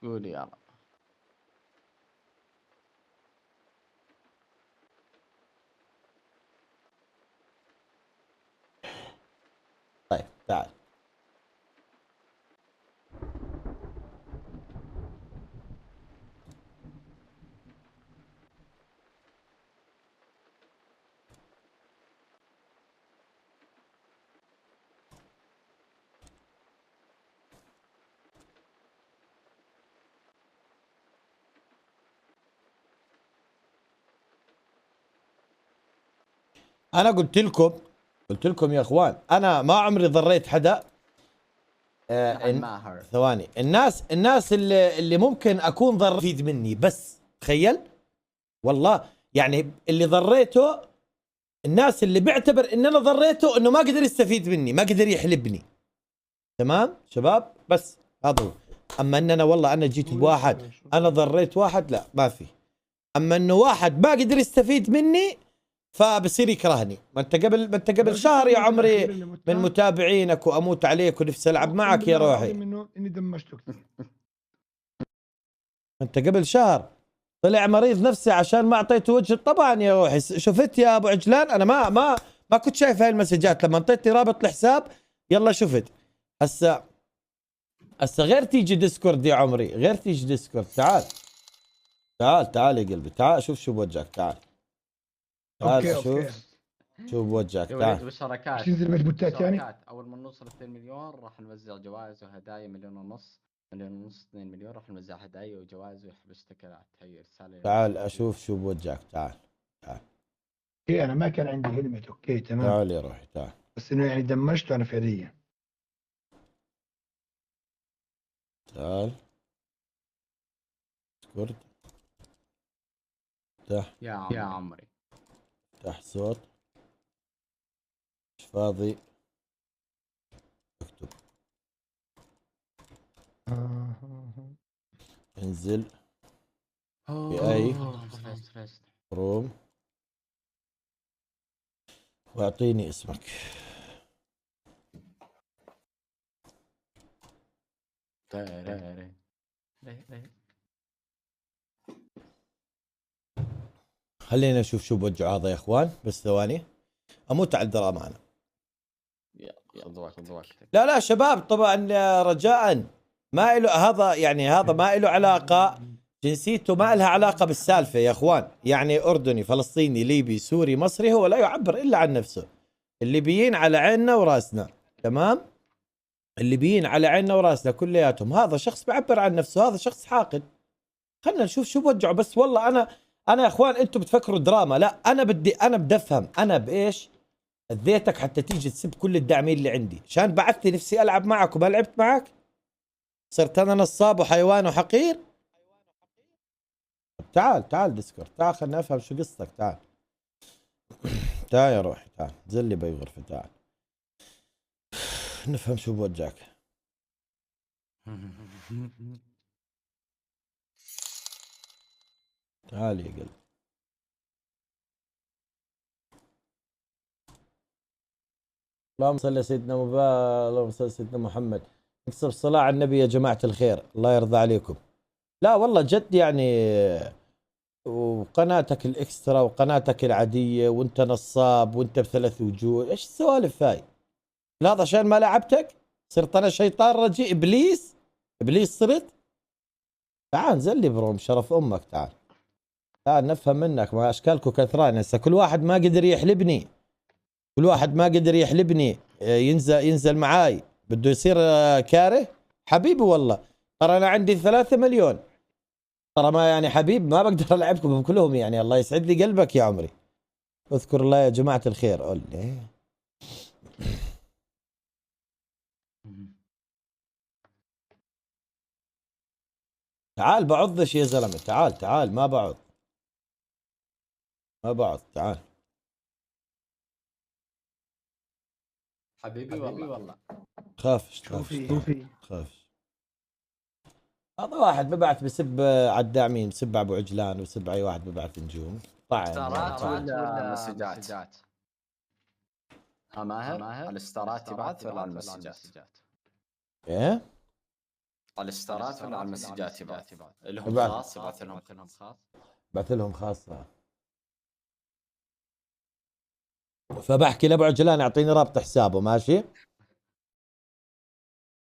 قولي يلا. طيب تعال. انا قلت لكم يا اخوان، انا ما عمري ضريت حدا. ماهر ثواني. الناس اللي ممكن اكون ضر يفيد مني، بس تخيل والله. يعني اللي ضريته، الناس اللي بيعتبر ان انا ضريته انه ما قدر يستفيد مني، ما قدر يحلبني. تمام شباب، بس هذا هو. اما ان انا والله انا جيت بواحد انا ضريت واحد، لا ما في. اما انه واحد ما قدر يستفيد مني فبصير يكرهني. ما انت قبل شهر يا عمري من متابعينك واموت عليك ونفسي العب معك يا روحي. اني دمجتك. انت قبل شهر طلع مريض نفسي عشان ما اعطيته وجه. طبعا يا روحي شفت يا ابو عجلان، انا ما كنت شايف هاي المسجات لما انطيتني رابط الحساب. يلا شفت. هسه غير تيجي ديسكورد يا عمري، غير تيجي ديسكورد. تعال يا قلبي، تعال شوف شو بوجهك. تعال اوكي. شو بوجهك. يا وليد تعال بالشراكات. تنزل مجبوتات يعني. اول ما نوصل 2 مليون راح نوزع جوائز وهدايا 1.5 مليون، 2 مليون راح نوزع هدايا وجوائز ويحبس تكلات. هي رسالة. تعال اشوف شو بوجهك. تعال اوكي انا ما كان عندي هلمت. اوكي تمام. تعال يا روحي تعال. بس انه يعني دمجته انا فعليا. تعال ديسكورد. افتح يا عمري افتح صوت. مش فاضي. اكتب. انزل بأي روم واعطيني اسمك. خلينا نشوف شو بوجهه هذا يا اخوان، بس ثواني اموت على الدراما انا. خذ وقتك. لا شباب، طبعا رجاء ما له هذا، يعني هذا ما له علاقة. جنسيته ما لها علاقة بالسالفة يا اخوان. يعني اردني، فلسطيني، ليبي، سوري، مصري، هو لا يعبر الا عن نفسه. الليبيين على عيننا وراسنا، تمام. الليبيين على عيننا وراسنا كلياتهم. هذا شخص بيعبر عن نفسه، هذا شخص حاقد. خلنا نشوف شو بوجعه. بس والله انا يا اخوان، انتم بتفكروا دراما، لا انا بدي افهم انا بايش اذيتك حتى تيجي تسب كل الداعمين اللي عندي. عشان بعثت نفسي العب معك وما لعبت معك، صرت انا نصاب وحيوان وحقير. تعال ديسكورد. تعال خلنا افهم شو قصتك. تعال يا روحي. تعال زلي باي غرفة. تعال نفهم شو بوجعك. تعال يا قلب. اللهم صل على سيدنا اللهم صل على سيدنا محمد. نكسب الصلاة على النبي يا جماعة الخير، الله يرضى عليكم. لا والله جد يعني. وقناتك الاكسترا وقناتك العادية وانت نصاب وانت بثلاث وجوه، ايش السوالف هاي؟ هذا عشان ما لعبتك صرت انا شيطان رجيم، ابليس صرت. تعال زلي بروم شرف امك. تعال نفهم منك. ما اشكالكم كثران هسه. كل واحد ما قدر يحلبني. ينزل معاي بده يصير كاره. حبيبي والله ترى انا عندي 3 مليون. ترى ما يعني حبيب ما بقدر العبكم كلهم يعني. الله يسعد لي قلبك يا عمري. اذكر الله يا جماعة الخير. قول لي تعال بعضش يا زلمة. تعال ما بعض. تعال حبيبي والله. خافش. هذا واحد ببعث بسب على الداعمين، بسب ابو عجلان وبسب اي واحد ببعث نجوم. ستارات ولا مسجات؟ ماهر على الستارات يبعث ولا على المسجات؟ ايه على الستارات ولا على المسجات يبعث؟ لهم يبعث. خاص، يبعث لهم خاص. بعث لهم خاصة. فبحكي لابو عجلان يعطيني رابط حسابه، ماشي.